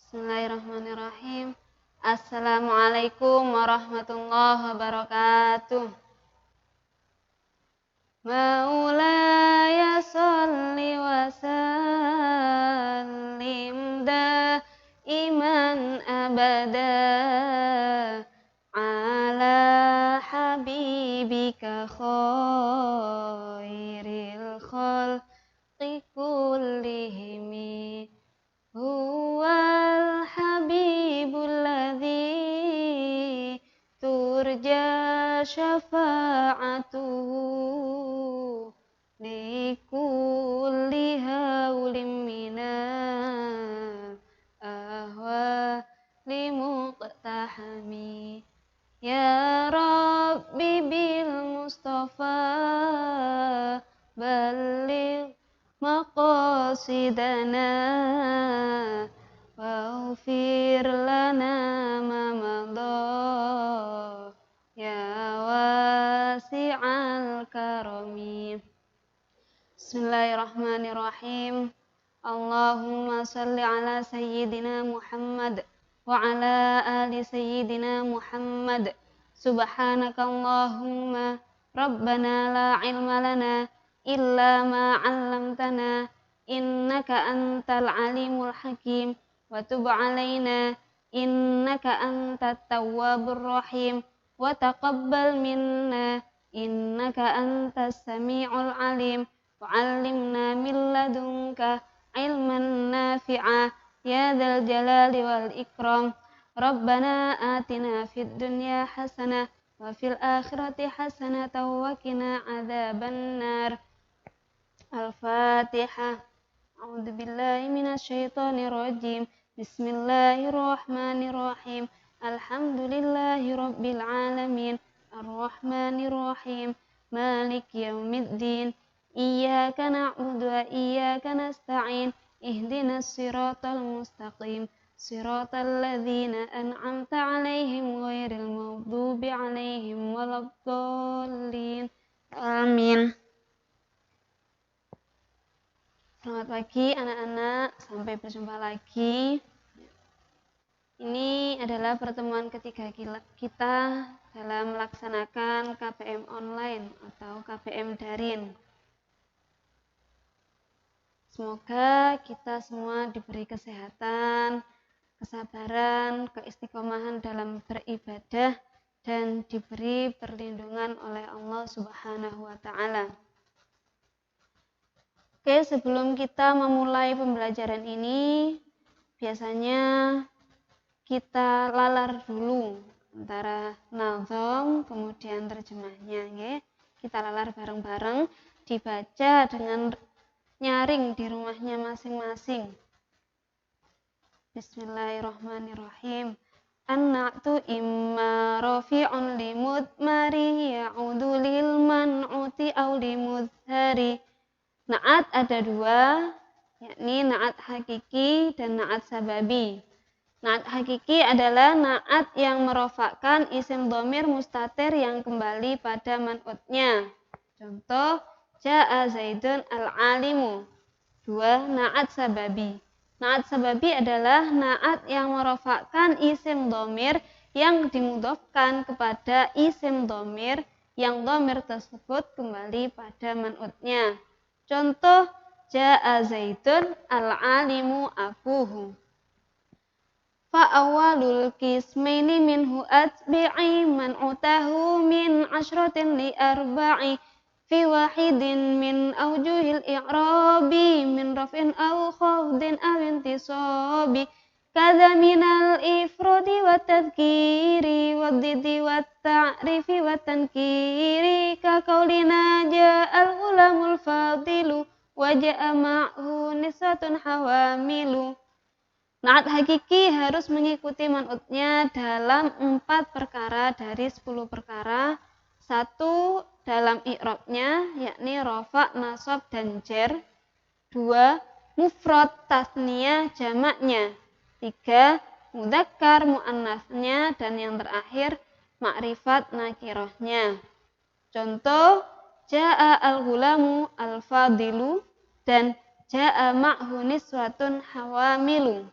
Bismillahirrahmanirrahim. Assalamualaikum warahmatullahi wabarakatuh. Maulaya sholli wa sallim daiman abada ala habibika khairil khalqi kullihim. Huwal habibul ladzi turja syafa'atuhu likulli haulim minal ahwali muqtahami. Ya Rabbi bil Mustafa balligh maqasidana waghfir lana ma madha ya wasi'al karami. Bismillahirrahmanirrahim. Allahumma salli ala sayyidina Muhammad wa ala ali sayyidina Muhammad. Subhanaka Allahumma rabbana la ilma lana illa ma 'allamtana innaka antal alimul hakim wa tub 'alaina innaka antat tawwabur rahim wa taqabbal minna innaka antas sami'ul alim wa 'allimna min ladunka ilman nafi'a ya dzal jalali wal ikram. Rabbana atina fid dunya hasanah wa fil akhirati hasanatan wa qina adzabannar. Al-Fatihah. A'udzu billahi minasy syaithanir rajim. Bismillahirrahmanirrahim. Alhamdulillahi rabbil alamin. Arrahmanir rahim. Maliki yaumiddin. Iyyaka na'budu wa iyyaka nasta'in. Ihdinas siratal mustaqim. Siratal ladzina an'amta 'alaihim ghairil maghdubi 'alaihim waladdallin. Amin. Selamat pagi anak-anak, sampai berjumpa lagi. Ini adalah pertemuan ketiga kita dalam melaksanakan KPM online atau KPM daring. Semoga kita semua diberi kesehatan, kesabaran, keistiqomahan dalam beribadah, dan diberi perlindungan oleh Allah Subhanahu wa Ta'ala. Oke, sebelum kita memulai pembelajaran ini, biasanya kita lalar dulu antara nazom kemudian terjemahnya. Oke. Kita lalar bareng-bareng, dibaca dengan nyaring di rumahnya masing-masing. Bismillahirrahmanirrahim. An-na'tu imma rafi'un limudmari ya'udu lil man'uti aw limudhari. Na'at ada dua, yakni na'at hakiki dan na'at sababi. Na'at hakiki adalah na'at yang merofakkan isim dhamir mustatir yang kembali pada man'utnya. Contoh, ja'a Zaidun al-alimu. Dua, na'at sababi. Na'at sababi adalah na'at yang merofakkan isim dhamir yang dimudhofkan kepada isim dhamir yang dhamir tersebut kembali pada man'utnya. Contoh, ja'a Zaidun al-alimu abuhu. Fa'awalul qismaini minhu atbi'i man'utahu min asyratin li arba'i fi wahidin min awjuhil i'rabi min raf'in aw khafdin aw intisabi kadza minal ifradi wa tadhkiri wa diddi wa ta'rifi wa tankiri ka qaulina ja'al ghulamul fadilu wa ja'a ma'hu nisatun hawamilu. Na'at hakiki harus mengikuti man'utnya dalam 4 perkara dari 10 perkara. 1. Dalam i'rabnya, yakni rafa, nasab, dan jar. 2. Mufrad, tasniyah, jamaknya. 3. Mudzakkar, muannasnya. Dan yang terakhir, ma'rifat, nakirahnya. Contoh, ja'a al-ghulamu al-fadilu dan ja'a ma'hu niswatun hawamilu.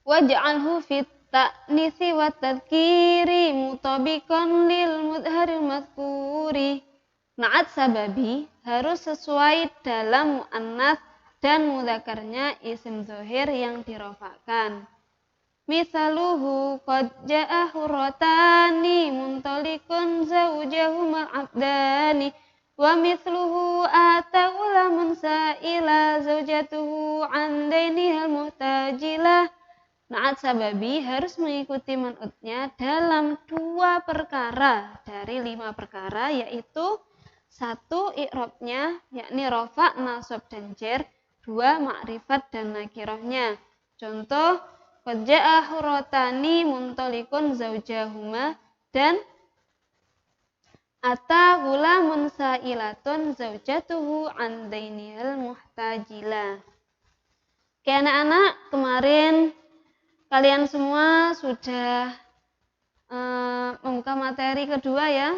waj'alhu fit ta'nisi wa tadhkiri mutabiqan lil mudharil madhkuri. Na'at sababi harus sesuai dalam muannats dan mudzakarnya isim dhohir yang dirofakkan. Misaluhu qad ja'a hurratani muntalikun zawjahumal abdani wa mithluhu ata'ula munsa'ila zawjatuhu an dainihal muhtajilah. Na'at sababi harus mengikuti man'utnya dalam 2 perkara dari 5 perkara, yaitu 1 i'rabnya yakni rofa, nasab dan jar, 2 ma'rifat dan nakirahnya. Contoh qad ja'a hurratani muntalikun zaujahuma dan ata ghulamun sa'ilatun zaujatuhu an dainihal muhtajilah. Oke anak-anak, kemarin kalian semua sudah membuka materi kedua ya,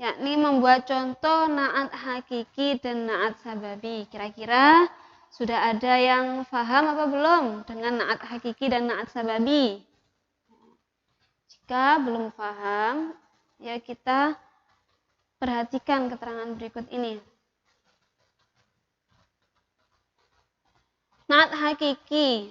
yakni membuat contoh na'at hakiki dan na'at sababi. Kira-kira sudah ada yang paham apa belum dengan na'at hakiki dan na'at sababi? Jika belum paham, ya kita perhatikan keterangan berikut ini. Na'at hakiki.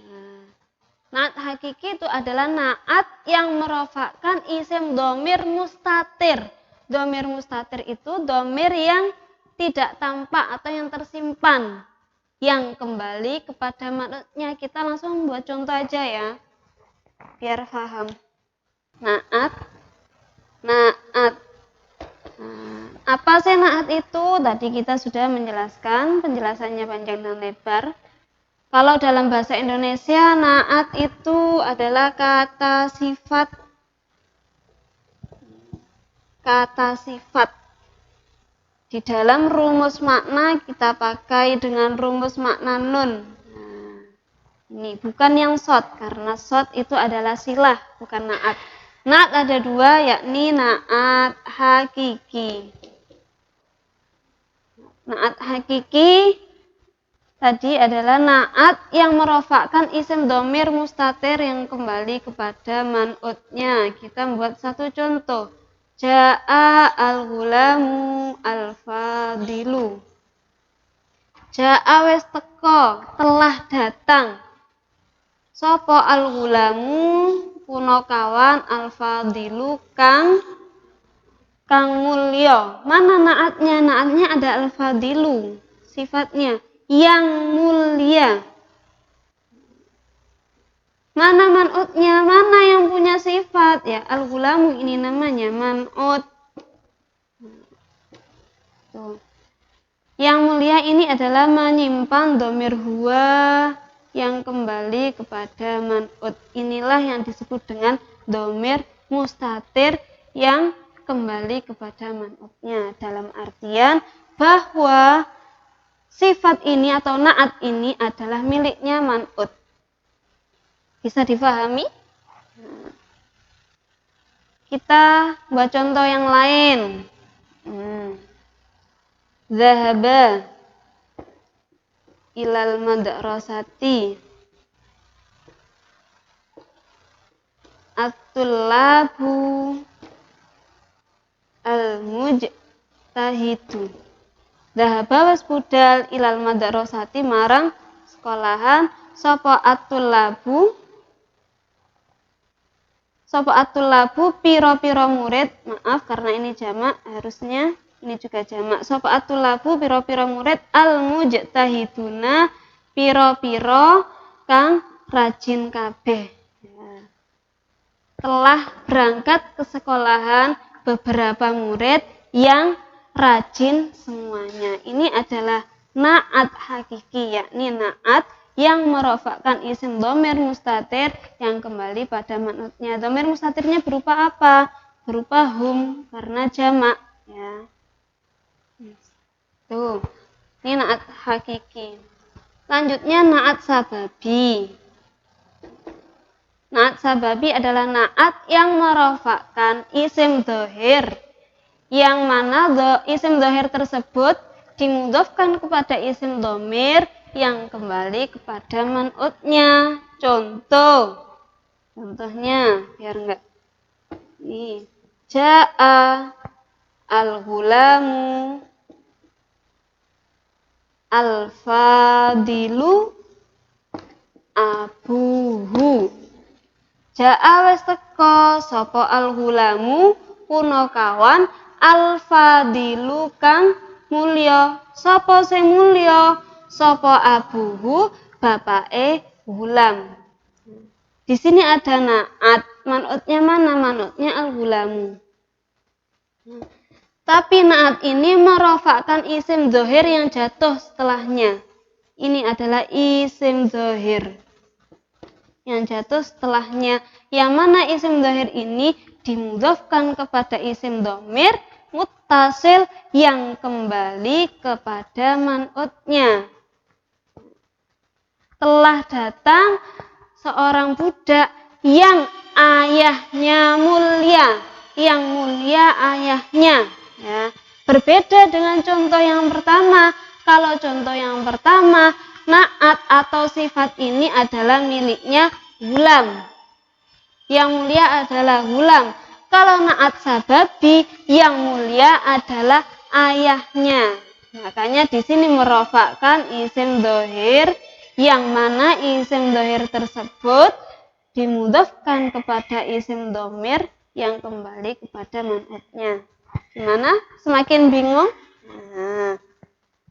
Na'at hakiki itu adalah na'at yang merofakkan isim dhamir mustatir. Dhamir mustatir itu dhamir yang tidak tampak atau yang tersimpan, yang kembali kepada man'utnya. Kita langsung buat contoh aja ya, biar paham. Na'at. Apa sih na'at itu? Tadi kita sudah menjelaskan, penjelasannya panjang dan lebar. Kalau dalam bahasa Indonesia, na'at itu adalah kata sifat. Kata sifat. Di dalam rumus makna kita pakai dengan rumus makna nun. Ini bukan yang shot, karena shot itu adalah silah, bukan na'at. Na'at ada 2, yakni na'at hakiki. Na'at hakiki tadi adalah na'at yang merofakkan isim dhamir mustatir yang kembali kepada man'utnya. Kita membuat satu contoh. Ja'a al-ghulamu al-fadilu. Ja'a wes teko, telah datang. Sopo al-ghulamu punokawan al-fadilu kang mulya. Mana na'atnya? Na'atnya ada al-fadilu, sifatnya yang mulia. Mana man'utnya? Mana yang punya sifat? Ya, al-ghulamu ini namanya man'ut. Tuh. Yang mulia ini adalah menyimpan dhamir huwa yang kembali kepada man'ut. Inilah yang disebut dengan dhamir mustatir yang kembali kepada man'utnya. Dalam artian bahwa sifat ini atau na'at ini adalah miliknya man'ut. Bisa difahami? Kita buat contoh yang lain. Zahaba ilal madrasati at-tullabu al-mujtahidu. Dhahaba was budal ilal madrasati marang sekolahan sapa at-tullabu piro-piro murid. Maaf karena ini jamak, harusnya ini juga jamak. Sapa at-tullabu piro-piro murid al-mujtahiduna piro-piro kang rajin kabeh. Telah berangkat ke sekolahan beberapa murid yang rajin semuanya. Ini adalah na'at hakiki, yakni na'at yang merofakkan isim dhamir mustatir yang kembali pada man'utnya. Dhamir mustatirnya berupa apa? Berupa hum, karena jamak ya. Tuh. Ini na'at hakiki. Lanjutnya na'at sababi. Na'at sababi adalah na'at yang merofakkan isim dhohir, yang mana isim dhohir tersebut dimudhofkan kepada isim dhamir yang kembali kepada man'utnya. Contoh, Contohnya biar enggak ini. Ja'a al-ghulamu al-fadilu abuhu. Ja'a wis teka sapa al-ghulamu punakawan al-fadilu kang mulya. Sapa sing mulya? Sapa abuhu bapake ghulam. Di sini ada na'at. Man'utnya mana? Man'utnya al-ghulamu. Tapi na'at ini merofakkan isim dhohir yang jatuh setelahnya. Ini adalah isim dhohir yang jatuh setelahnya. Yang mana isim dhohir ini dimudhofkan kepada isim dhamir muttasil yang kembali kepada man'utnya. Telah datang seorang budak yang ayahnya mulia, yang mulia ayahnya. Ya. Berbeda dengan contoh yang pertama. Kalau contoh yang pertama, na'at atau sifat ini adalah miliknya ghulam. Yang mulia adalah ghulam. Kalau na'at sababi, yang mulia adalah ayahnya. Makanya di sini merofakkan isim dhohir, yang mana isim dhohir tersebut dimudhofkan kepada isim dhamir yang kembali kepada man'utnya. Gimana? Semakin bingung? Nah,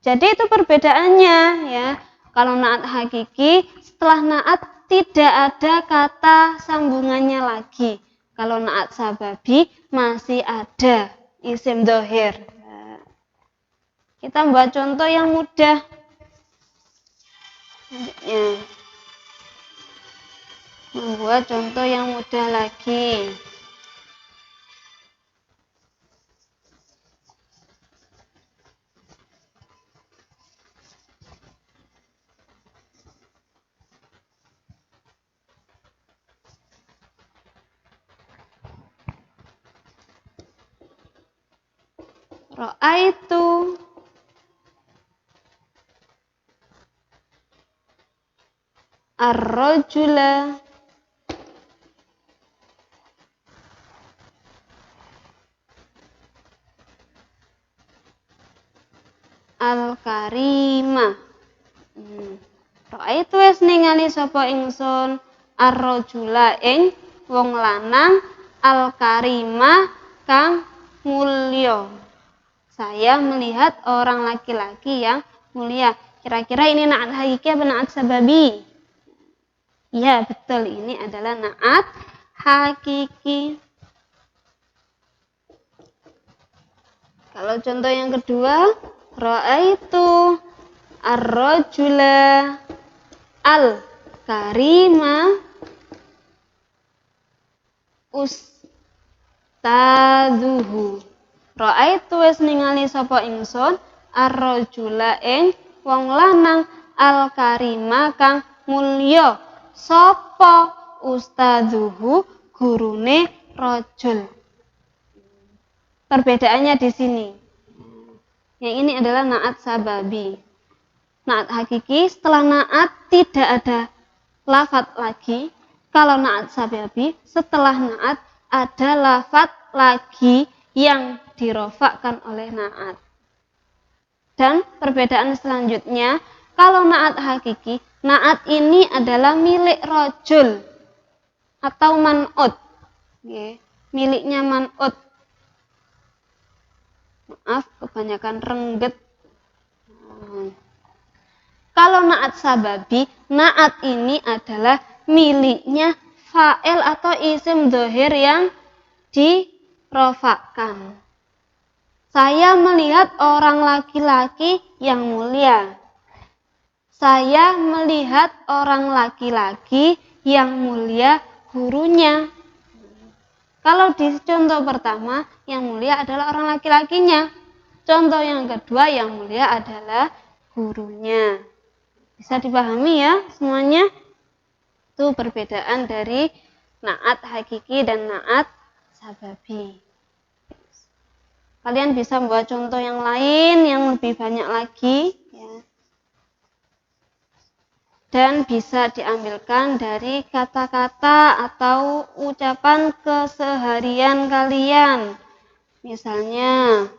jadi itu perbedaannya ya. Kalau na'at hakiki, setelah na'at tidak ada kata sambungannya lagi. Kalau na'at sababi masih ada isim dhohir. Nah, kita buat contoh yang mudah. Membuat contoh yang mudah lagi. Ra'aitu ar-rajula al-karima. Ra'aitu wis ningali sapa ingsun ar-rajula ing wong lanang al-karima kang mulya. Saya melihat orang laki-laki yang mulia. Kira-kira ini na'at hakiki apa na'at sababi? Iya, betul. Ini adalah na'at hakiki. Kalau contoh yang kedua, ra'aitu ar-rajula al-karima ustadzuhu. Ra'aitu wis ningali sapa ingsun ar-rajula ing wong lanang al-karima kang mulya. Sapa? Ustadzuhu, gurune rajul. Perbedaannya di sini. Yang ini adalah na'at sababi. Na'at hakiki, setelah na'at tidak ada lafadz lagi. Kalau na'at sababi, setelah na'at ada lafadz lagi yang dirofakkan oleh na'at. Dan perbedaan selanjutnya, kalau na'at hakiki, na'at ini adalah milik rajul atau man'ut. Miliknya man'ut. Maaf, kebanyakan rengget. Kalau na'at sababi, na'at ini adalah miliknya fa'il atau isim dhohir yang dirofakkan. Saya melihat orang laki-laki yang mulia. Saya melihat orang laki-laki yang mulia gurunya. Kalau di contoh pertama, yang mulia adalah orang laki-lakinya. Contoh yang kedua, yang mulia adalah gurunya. Bisa dipahami ya semuanya? Itu perbedaan dari na'at hakiki dan na'at sababi. Kalian bisa membuat contoh yang lain yang lebih banyak lagi. Ya. dan bisa diambilkan dari kata-kata atau ucapan keseharian kalian. Misalnya,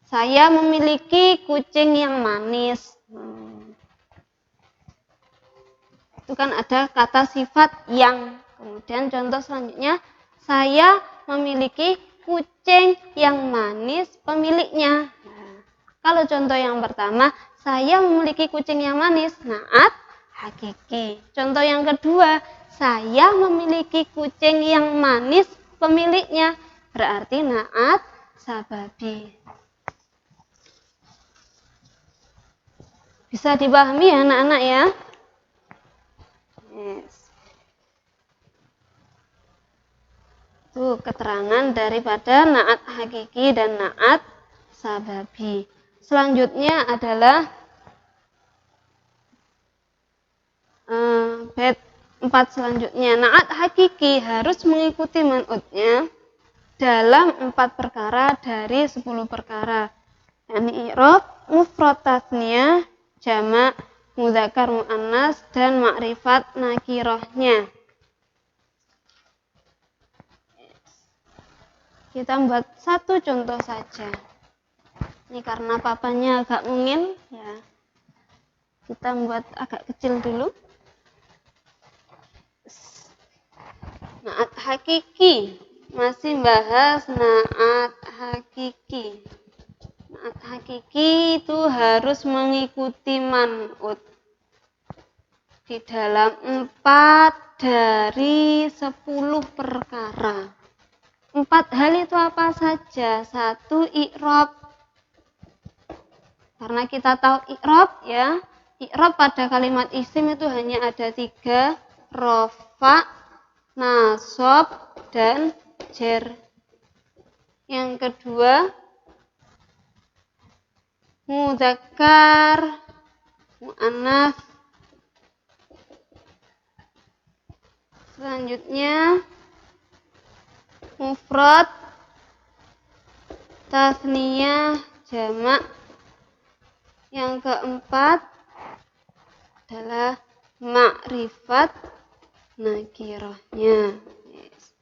saya memiliki kucing yang manis. Itu kan ada kata sifat yang. Kemudian contoh selanjutnya, saya memiliki kucing yang manis pemiliknya. Kalau contoh yang pertama, saya memiliki kucing yang manis, naat hakiki. Contoh yang kedua, saya memiliki kucing yang manis pemiliknya, berarti naat sababi. Bisa dipahami ya anak-anak ya? Yes. Itu keterangan daripada naat hakiki dan naat sababi. Selanjutnya adalah bait 4 selanjutnya. Naat hakiki harus mengikuti man'utnya dalam 4 perkara dari 10 perkara. Yani i'rab, mufrad tasniyah, jamak, mudzakkar muannas dan makrifat nakirahnya. Kita buat satu contoh saja. Ini karena papanya agak mungil ya. Kita buat agak kecil dulu. Naat hakiki. Masih bahas naat hakiki. Naat hakiki itu harus mengikuti man'ut di dalam 4 dari 10 perkara. 4 hal itu apa saja? 1, i'rab. Karena kita tahu i'rab ya. I'rab pada kalimat isim itu hanya ada 3, rafa, nasab, dan jer. Yang kedua, mudzakkar, muannas. Selanjutnya, mufrad, tasniyah, jamak. Yang keempat adalah makrifat nakirahnya. Yes.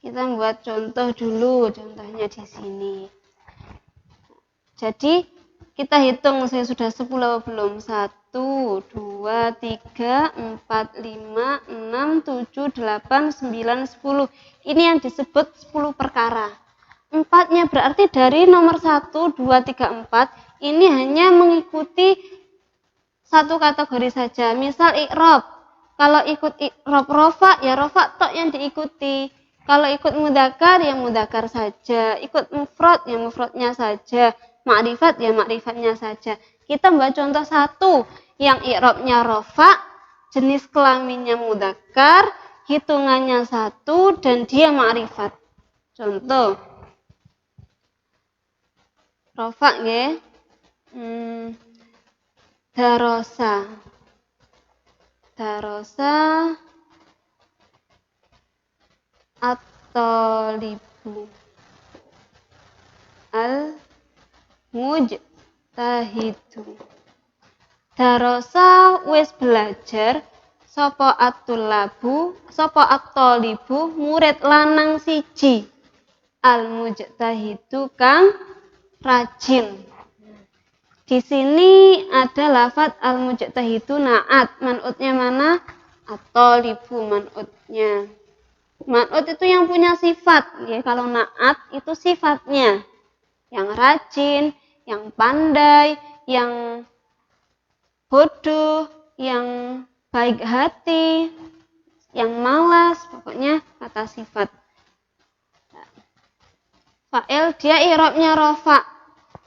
Kita buat contoh dulu, contohnya di sini. Jadi kita hitung, saya sudah 10 belum? 1, 2, 3, 4, 5, 6, 7, 8, 9, 10. Ini yang disebut 10 perkara. 4-nya berarti dari nomor 1, 2, 3, 4 ini hanya mengikuti satu kategori saja. Misal i'rab. Kalau ikut i'rab rofa, ya rofa tok yang diikuti. Kalau ikut mudzakkar, ya mudzakkar saja. Ikut mufrad, ya mufradnya saja. Makrifat, ya makrifatnya saja. Kita buat contoh 1 yang i'rabnya rofa, jenis kelaminnya mudzakkar, hitungannya 1 dan dia makrifat. Contoh rofa nggih. Darosa at-thalibu al-mujtahidu. Darosa wis belajar sapa at-thalabu, sapa at-thalibu, murid lanang siji, al-mujtahidu kang rajin. Di sini ada lafaz al-mujtahidu naat. Man'utnya mana? At-thalibu man'utnya. Man'ut itu yang punya sifat. Ya, kalau naat itu sifatnya. Yang rajin, yang pandai, yang bodoh, yang baik hati, yang malas. Pokoknya kata sifat. Fa'il dia i'rabnya rafa.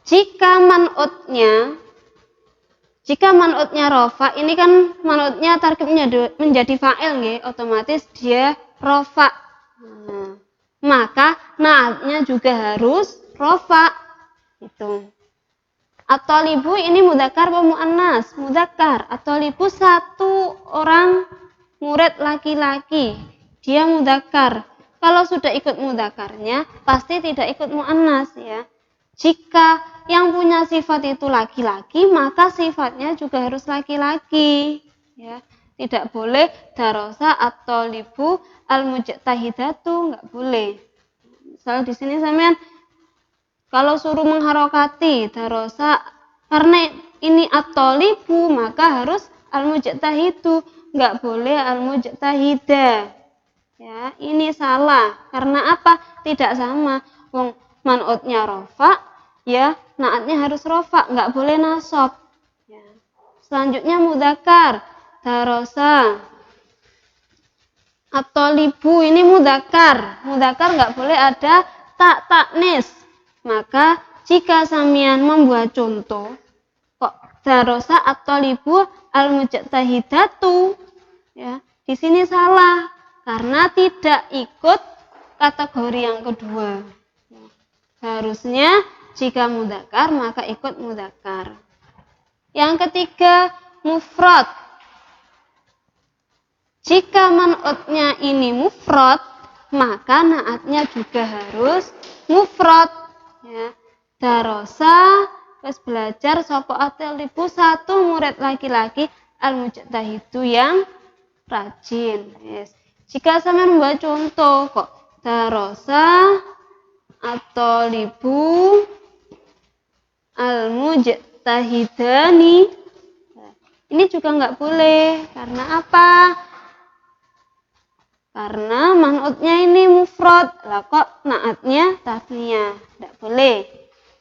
Jika man'utnya rafa, ini kan man'utnya tarkibnya menjadi fa'il nggih, otomatis dia rafa. Maka naatnya juga harus rafa. Gitu. At-thalibu ini mudzakkar atau muannas? Mudzakkar. At-thalibu 1 orang murid laki-laki. Dia mudzakkar. Kalau sudah ikut mudzakarnya, pasti tidak ikut muannas ya. Jika yang punya sifat itu laki-laki, maka sifatnya juga harus laki-laki. Ya, tidak boleh darosa atau libu al-mujtahidatu, nggak boleh. Misal di sini sampean kalau suruh mengharokati darosa, karena ini at-tolibu maka harus al-mujtahidu, nggak boleh al-mujtahida. Ya, ini salah. Karena apa? Tidak sama. Wong man'utnya rofa, ya, naatnya harus rofa, nggak boleh nasab. Ya. Selanjutnya mudzakkar, darosa. At-tolibu ini mudzakkar. Mudzakkar nggak boleh ada tak taknis. Maka jika samian membuat contoh, kok darosa at-tolibu al-mujtahidatu, ya, di sini salah karena tidak ikut kategori yang kedua. Harusnya jika mudzakkar maka ikut mudzakkar. Yang ketiga mufrad. Jika man'utnya ini mufrad, maka naatnya juga harus mufrad. Ya. Darosa wis belajar sapa at-talibu, satu murid laki-laki al-mujtahidu yang rajin. Yes. Jika saya membuat contoh kok darosa at-talibu al-mujtahidani, ini juga nggak boleh. Karena apa? Karena man'utnya ini mufrad, lah kok naatnya tasniyah, tidak boleh.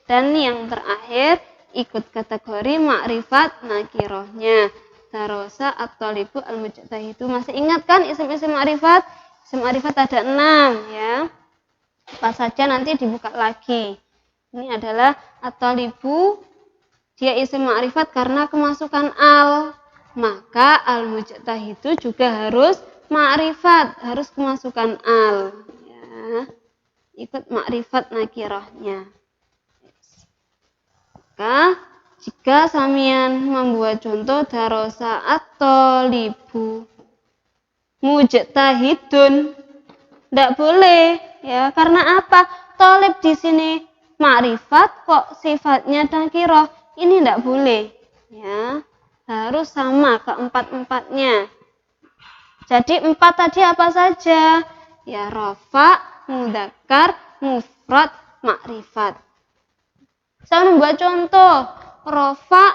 Dan yang terakhir ikut kategori makrifat nakirohnya, darosa at-talibu al-mujtahidu. Masih ingat kan isim-isim makrifat? Isim makrifat ada 6 ya. Apa saja nanti dibuka lagi. Ini adalah at-talibu, dia isim makrifat karena kemasukan al, maka al-mujtahidu juga harus makrifat, harus kemasukan al, ya. Ikut makrifat nakirahnya. Maka jika samian membuat contoh darosa at-talibu mujtahidun, tidak boleh, ya. Karena apa? Tolib di sini makrifat kok sifatnya nakirah, ini tidak boleh, ya. Harus sama keempat-empatnya. Jadi 4 tadi apa saja? Ya, rofa, mudzakkar, mufrad, makrifat. Saya membuat contoh, rofa,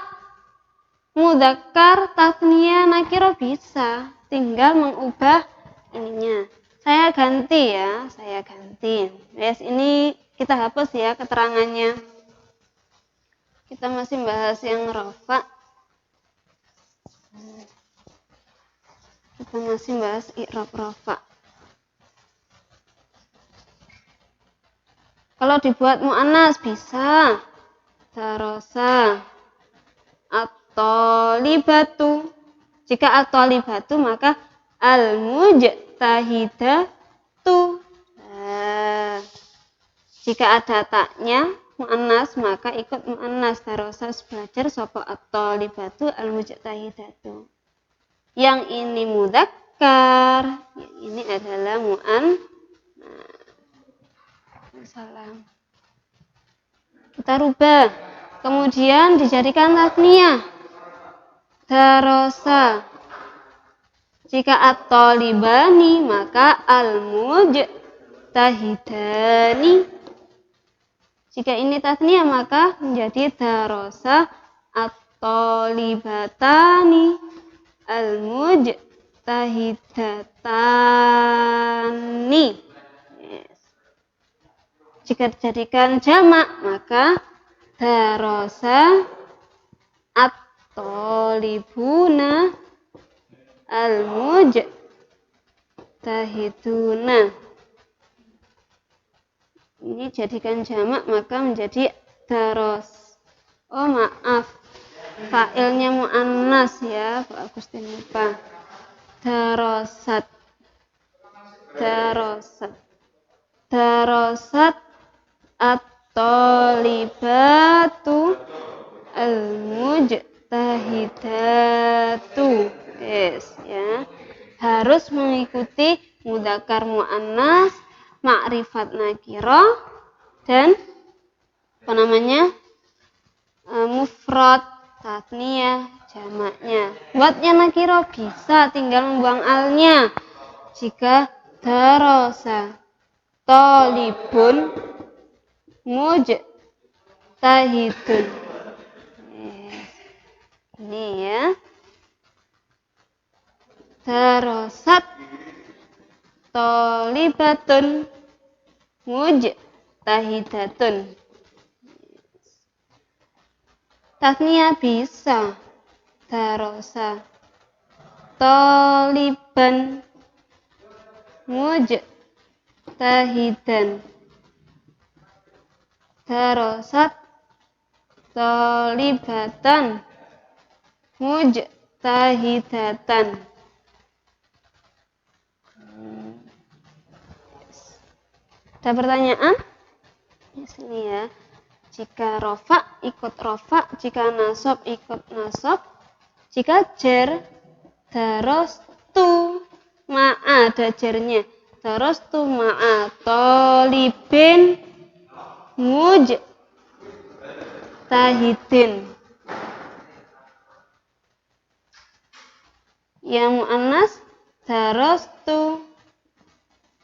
mudzakkar, tasniyah, nakirah bisa. Tinggal mengubah ininya. Saya ganti ya, saya ganti. Yes, ini kita hapus ya keterangannya. Kita masih bahas yang rofa. Kita masih bahas i'rab rofa. Kalau dibuat mu'annas bisa darosa at-talibatu. Jika at-talibatu maka al-mujtahidatu. Nah, jika ada taknya mu'annas maka ikut mu'annas, darosa belajar sapa at-talibatu al-mujtahidatu. Yang ini mudzakkar, yang ini adalah salam. Kita rubah. Kemudian dijadikan tasniyah. Darosa. Jika at-talibani maka al-mujtahidani. Jika ini tasniyah maka menjadi darosa at-talibatani al-mujtahidatani. Yes. Jika dijadikan jamak maka darosa at-talibuna al-mujtahiduna. Ini jadikan jamak maka menjadi daros. Oh maaf, fa'ilnya mu'annas ya, Pak Agustin lupa. Darosat. Darosat. Darosat at-talibatu al-mujtahidatu. Yes, ya. Harus mengikuti mudzakkar mu'annas, makrifat nakirah, dan apa namanya? mufrad, tasniyah, jamaknya. Buatnya nakiro bisa tinggal membuang alnya. Jika darosa tolibun mujtahidun. Ini ya. Darosat tolibatun mujtahidatun. Tasniyah bisa. Darosa toliban mujtahidan. Darosat tolibatan mujtahidatan. Ada pertanyaan? Di sini ya. Jika rofa ikut rofa, jika nasab ikut nasab, jika jer darostu ma'a ada jernya. Darostu ma'a tolibin mujtahidin. Yang mu'annas darostu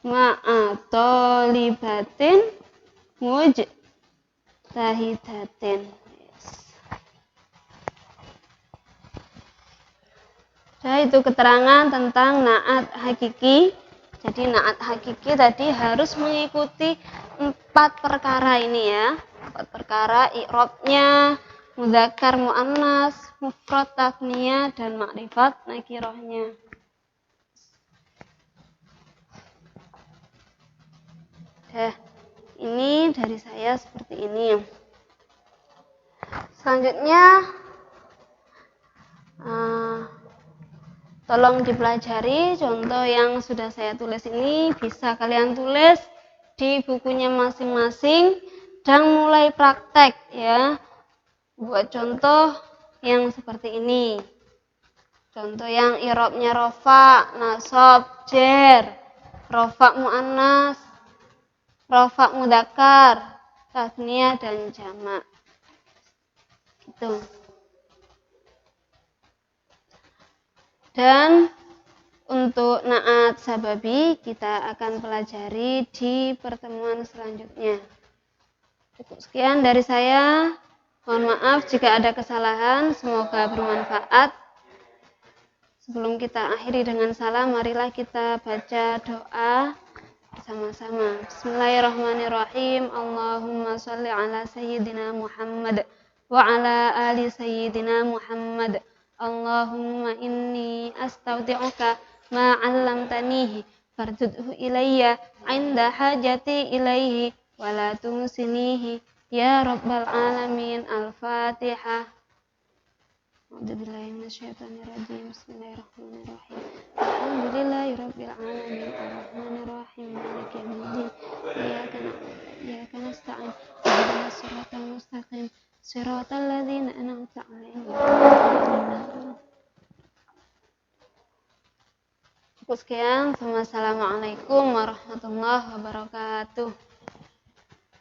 ma'a tolibatin mujtahidatin. Nah, itu keterangan tentang na'at hakiki. Jadi na'at hakiki tadi harus mengikuti 4 perkara ini ya. 4 perkara, i'rabnya, mudzakkar muannas, mufrad tasniyah, dan makrifat nakirahnya. Ini dari saya seperti ini. Selanjutnya tolong dipelajari contoh yang sudah saya tulis ini, bisa kalian tulis di bukunya masing-masing dan mulai praktek ya. Buat contoh yang seperti ini. Contoh yang i'rabnya rofa, nasab, jer, rofa muannas, rofa mudzakkar, tasniyah dan jamak. Gitu. Dan untuk na'at sababi kita akan pelajari di pertemuan selanjutnya. Cukup sekian dari saya. Mohon maaf jika ada kesalahan, semoga bermanfaat. Sebelum kita akhiri dengan salam, marilah kita baca doa bersama-sama. Bismillahirrahmanirrahim. Allahumma sholli ala sayyidina Muhammad wa ala ali sayyidina Muhammad. Allahumma inni astaudi'uka ma 'allamtanihi fardudhu ilayya 'inda hajati ilaihi wa la tunsinihi ya rabbal alamin. Al-Fatihah. A'udzubillahi minasyaitonirrajim. Bismillahirrahmanirrahim. Alhamdulillahirabbil alamin. Arrahmanirrahim. Maliki yaumiddin. Iyyaka na'budu wa iyyaka nasta'in. Ihdinas siratal mustaqim. Siratal ladzina an'amta 'alaihim. Cukup sekian. Wassalamualaikum warahmatullahi wabarakatuh.